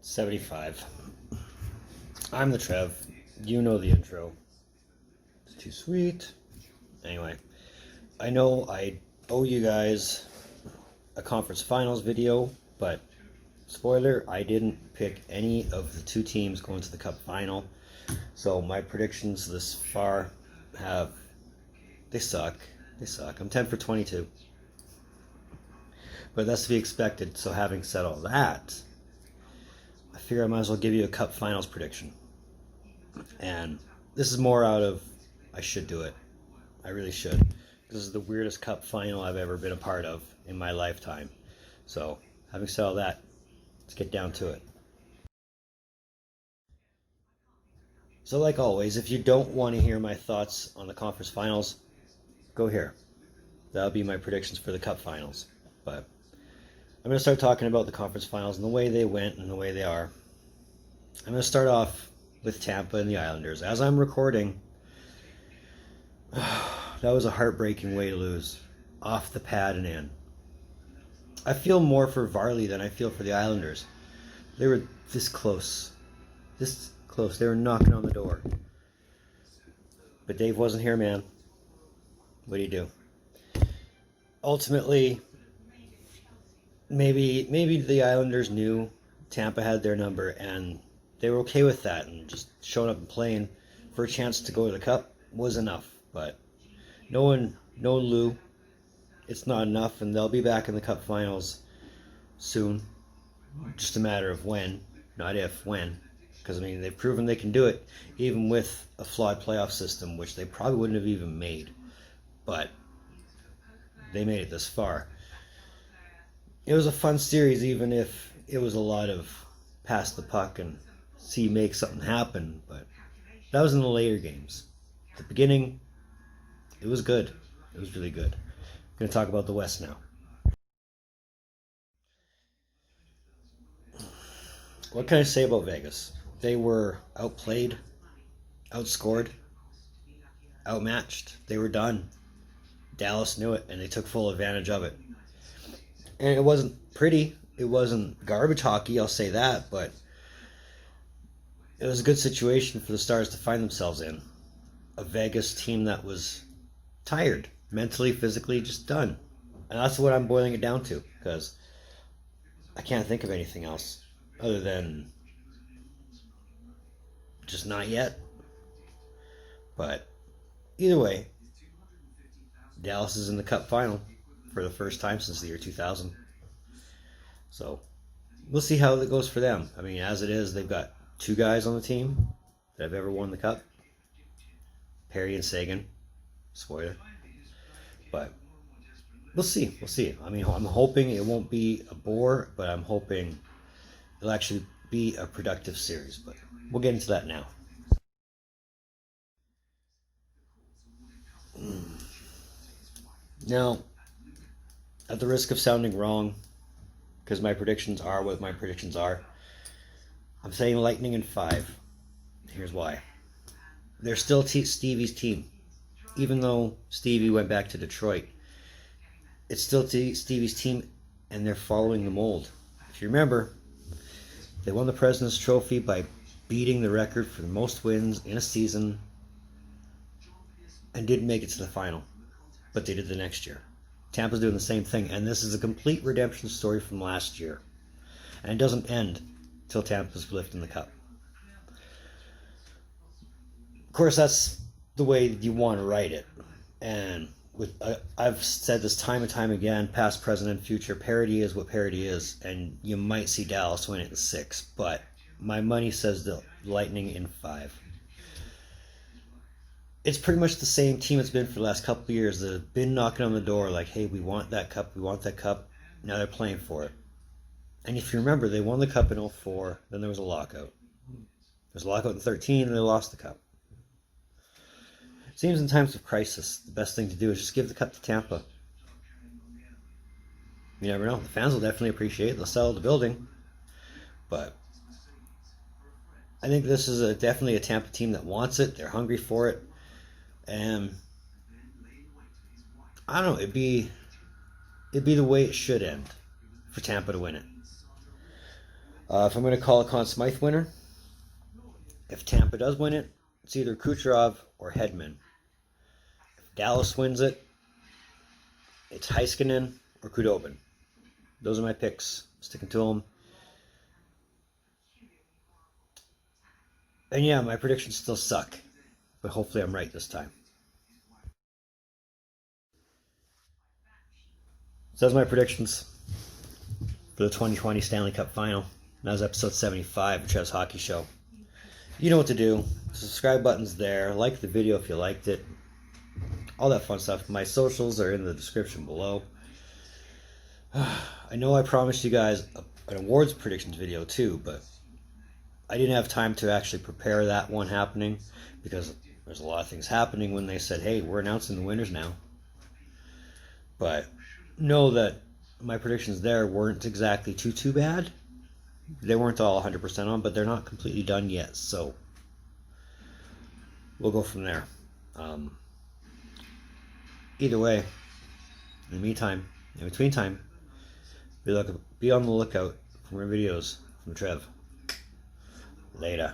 75. I'm the Trev. You know the intro. It's too sweet. Anyway, I know I owe you guys a conference finals video, but spoiler, I didn't pick any of the two teams going to the cup final. So my predictions this far they suck. They suck. I'm 10 for 22. But that's to be expected. So having said all that, I figure I might as well give you a cup finals prediction. And this is more out of, I should do it. I really should. This is the weirdest cup final I've ever been a part of in my lifetime. So having said all that, let's get down to it. So like always, if you don't want to hear my thoughts on the conference finals, go here. That'll be my predictions for the cup finals. But I'm going to start talking about the conference finals and the way they went and the way they are. I'm going to start off with Tampa and the Islanders. As I'm recording, that was a heartbreaking way to lose. Off the pad and in. I feel more for Varley than I feel for the Islanders. They were this close. This close. They were knocking on the door. But Dave wasn't here, man. What do you do? Ultimately, maybe the Islanders knew Tampa had their number and they were okay with that, and just showing up and playing for a chance to go to the cup was enough. But no Lou, it's not enough, and they'll be back in the cup finals soon. Just a matter of when, not if, when. Because, I mean, they've proven they can do it, even with a flawed playoff system, which they probably wouldn't have even made. But they made it this far. It was a fun series, even if it was a lot of pass the puck and see make something happen. But that was in the later games. At the beginning, it was good. It was really good. I'm going to talk about the West now. What can I say about Vegas? They were outplayed, outscored, outmatched. They were done. Dallas knew it, and they took full advantage of it. And it wasn't pretty. It wasn't garbage hockey, I'll say that, but it was a good situation for the Stars to find themselves in. A Vegas team that was tired, mentally, physically, just done. And that's what I'm boiling it down to, because I can't think of anything else other than just not yet. But either way, Dallas is in the Cup final for the first time since the year 2000. So we'll see how it goes for them. I mean, as it is, they've got two guys on the team that have ever won the Cup. Perry and Sagan. Spoiler. But we'll see. We'll see. I mean, I'm hoping it won't be a bore, but I'm hoping it'll actually be a productive series. But we'll get into that now. Now, at the risk of sounding wrong, because my predictions are what my predictions are, I'm saying Lightning in 5. Here's why. They're still Stevie's team. Even though Stevie went back to Detroit, it's still Stevie's team, and they're following the mold. If you remember, they won the President's Trophy by beating the record for the most wins in a season and didn't make it to the final. But they did the next year. Tampa's doing the same thing, and this is a complete redemption story from last year. And it doesn't end till Tampa's lifting the cup. Of course, that's the way you want to write it. And I've said this time and time again, past, present, and future, parity is what parity is, and you might see Dallas win it in 6, but my money says the Lightning in 5. It's pretty much the same team it's been for the last couple of years that have been knocking on the door like, hey, we want that cup, we want that cup. Now they're playing for it. And if you remember, they won the cup in 04, then there was a lockout. There was a lockout in 13, and they lost the cup. It seems in times of crisis, the best thing to do is just give the cup to Tampa. You never know. The fans will definitely appreciate it. They'll sell the building. But I think this is definitely a Tampa team that wants it. They're hungry for it. And I don't know, it'd be the way it should end for Tampa to win it. If I'm going to call a Conn Smythe winner, if Tampa does win it, it's either Kucherov or Hedman. If Dallas wins it, it's Heiskanen or Khudobin. Those are my picks. Sticking to them. And yeah, my predictions still suck, but hopefully I'm right this time. So that's my predictions for the 2020 Stanley Cup Final. That was episode 75 of Trev's Hockey Show. You know what to do. The subscribe button's there. Like the video if you liked it. All that fun stuff. My socials are in the description below. I know I promised you guys an awards predictions video too, but I didn't have time to actually prepare that one happening because there's a lot of things happening when they said, hey, we're announcing the winners now. But know that my predictions there weren't exactly too bad. They weren't all 100% on, but they're not completely done yet, so we'll go from there. Either way, in between time, be on the lookout for more videos from Trev. Later.